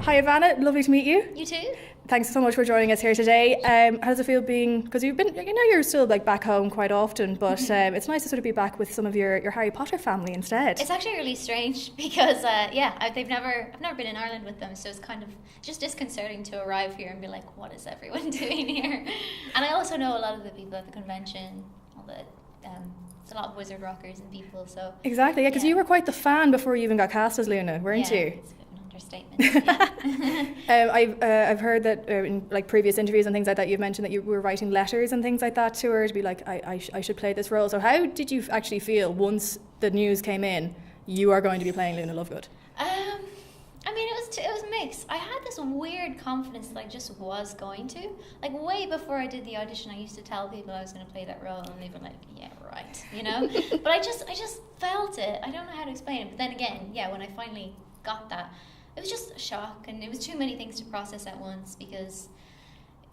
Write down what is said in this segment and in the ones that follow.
Hi Evanna, lovely to meet you. You too. Thanks so much for joining us here today. How does it feel being, because you've been, you're still like back home quite often, but it's nice to sort of be back with some of your Harry Potter family instead. It's actually really strange because I've never been in Ireland with them, so it's kind of just disconcerting to arrive here and be like, what is everyone doing here? And I also know a lot of the people at the convention, it's a lot of wizard rockers and people, so exactly, yeah, because you were quite the fan before you even got cast as Luna, weren't you? It's a bit of an understatement. Yeah. I've heard that in like previous interviews and things like that, you've mentioned that you were writing letters and things like that to her to be like, I should play this role. So how did you actually feel once the news came in, you are going to be playing Luna Lovegood? I mean, it was mixed. I had this weird confidence that I just was going to. Like, way before I did the audition, I used to tell people I was going to play that role, and they were like, yeah, right, you know? But I just felt it. I don't know how to explain it. But then again, yeah, when I finally got that, it was just a shock, and it was too many things to process at once because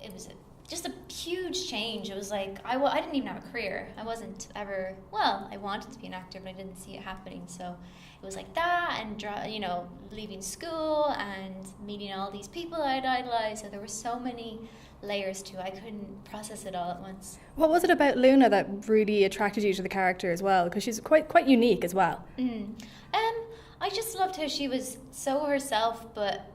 it was just a huge change. It was like, I didn't even have a career. I wasn't ever, I wanted to be an actor, but I didn't see it happening, so it was like that, and leaving school and meeting all these people I'd idolized. So there were so many layers to it. I couldn't process it all at once. What was it about Luna that really attracted you to the character as well? Because she's quite unique as well. I just loved how she was so herself, but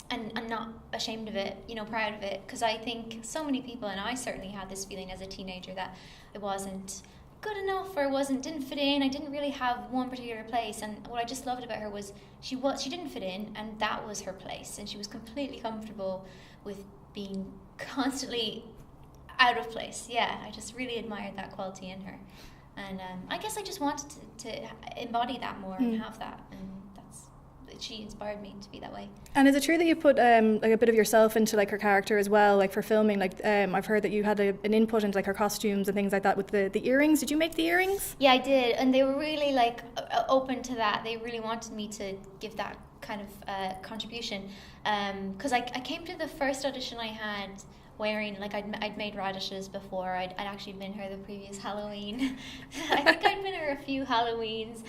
and not ashamed of it, proud of it. Because I think so many people, and I certainly had this feeling as a teenager that I wasn't good enough, or didn't fit in. I didn't really have one particular place, and what I just loved about her was she didn't fit in, and that was her place, and she was completely comfortable with being constantly out of place. Yeah, I just really admired that quality in her, and I guess I just wanted to embody that more and have that, and she inspired me to be that way. And is it true that you put like a bit of yourself into like her character as well, like for filming? Like I've heard that you had an input into like her costumes and things like that with the earrings. Did you make the earrings? Yeah, I did, and they were really like open to that. They really wanted me to give that kind of contribution, because I came to the first audition I had wearing, like, I'd made radishes before. I'd actually been her the previous Halloween. I think I'd been her a few Halloweens.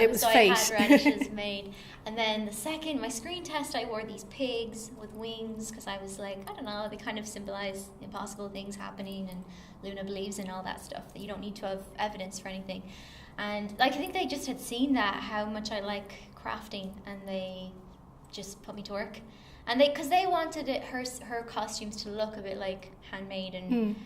It was so fate. I had radishes made. And then my screen test, I wore these pigs with wings because I was like, I don't know, they kind of symbolize impossible things happening, and Luna believes in all that stuff, that you don't need to have evidence for anything. And like, I think they just had seen that, how much I like crafting, and they just put me to work. And because they wanted her costumes to look a bit like handmade and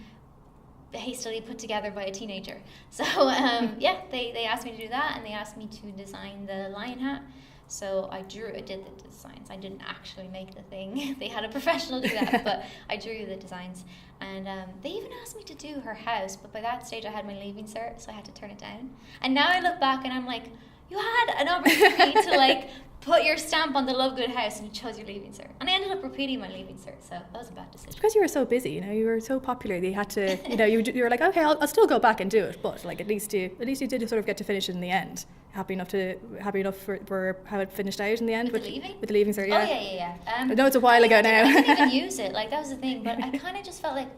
hastily put together by a teenager. So they asked me to do that, and they asked me to design the lion hat. So I did the designs. I didn't actually make the thing. They had a professional do that, but I drew the designs. And they even asked me to do her house, but by that stage I had my leaving cert, so I had to turn it down. And now I look back and I'm like, you had an opportunity to like put your stamp on the Lovegood house, and you chose your leaving cert. And I ended up repeating my leaving cert, so that was a bad decision. Because you were so busy, you were so popular. They had to, you were like, okay, I'll still go back and do it, but like at least you did sort of get to finish it in the end. Happy enough for how it finished out in the end with the leaving? With the leaving cert, yeah. Oh yeah. I know it's a while ago now. I didn't even use it. Like, that was the thing. But I kind of just felt like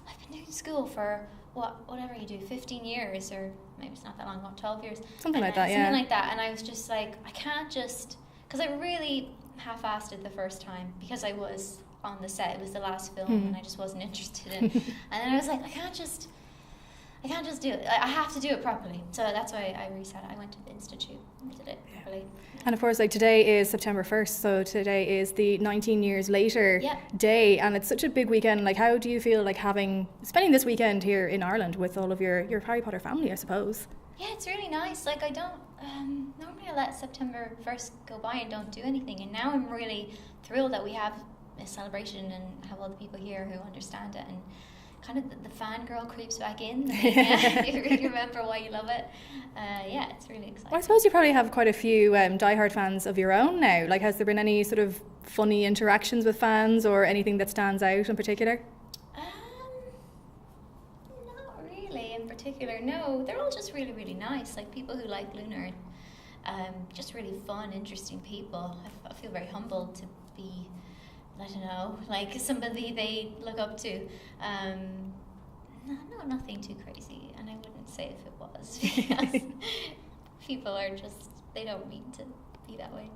I've been doing school for whatever you do, 15 years, or maybe it's not that long, 12 years. Something like that, yeah. Something like that. And I was just like, I can't just, because I really half-assed it the first time because I was on the set. It was the last film, and I just wasn't interested in. And then I was like, I can't just do it. I have to do it properly. So that's why I reset it. I went to the institute and did it properly. Yeah. And of course, like, today is September 1st, so today is the 19 years later day, and it's such a big weekend. Like, how do you feel like spending this weekend here in Ireland with all of your Harry Potter family, I suppose? Yeah, it's really nice. Like, I don't normally I let September 1st go by and don't do anything, and now I'm really thrilled that we have a celebration and have all the people here who understand it, and kind of the fangirl creeps back in. You remember why you love it. It's really exciting. Well, I suppose you probably have quite a few diehard fans of your own now. Like, has there been any sort of funny interactions with fans or anything that stands out in particular? Not really in particular, no. They're all just really, really nice. Like, people who like Luna are just really fun, interesting people. I feel very humbled to be, I don't know, like somebody they look up to. No, nothing too crazy, and I wouldn't say if it was, because people are just, they don't mean to be that way.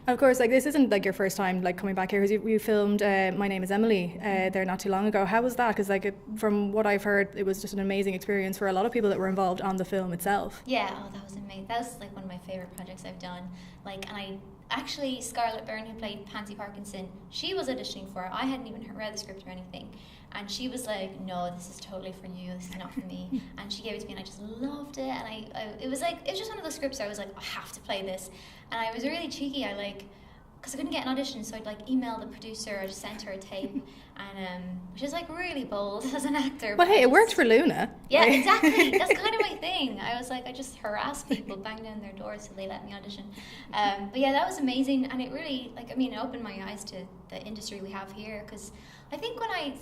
Of course, like this isn't like your first time like coming back here, because you filmed My Name is Emily there not too long ago. How was that? Because like from what I've heard, it was just an amazing experience for a lot of people that were involved on the film itself. Yeah, oh, that was amazing. That was like one of my favorite projects I've done. Like, and I actually, Scarlett Byrne, who played Pansy Parkinson, she was auditioning for it. I hadn't even read the script or anything. And she was like, no, this is totally for you, this is not for me. And she gave it to me and I just loved it. And it was just one of those scripts where I was like, I have to play this. And I was really cheeky. Because I couldn't get an audition, so I'd like email the producer or just send her a tape, and which is like really bold as an actor. But hey, it worked for Luna. Yeah, exactly. That's kind of my thing. I was like, I just harass people, bang down their doors so they let me audition. But yeah, that was amazing, and it really it opened my eyes to the industry we have here. Because I think when I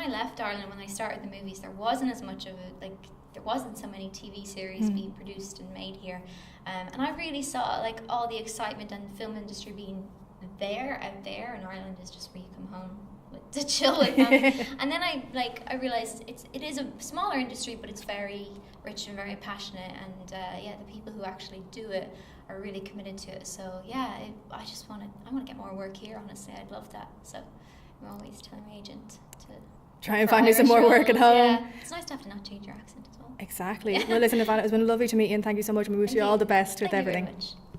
left Ireland, when I started the movies, there wasn't as much of there wasn't so many TV series being produced and made here. And I really saw like all the excitement and the film industry being out there, and Ireland is just where you come home to chill with them. And then I realized it is a smaller industry, but it's very rich and very passionate, and the people who actually do it are really committed to it. So yeah, I want to get more work here, honestly. I'd love that. So I'm always telling my agent to try and find me some more work at home. Yeah, it's nice to have to not change your accent as well. Exactly. Well, listen, Evanna, it's been lovely to meet you, and thank you so much, and we wish you all the best with everything. Thank you very much.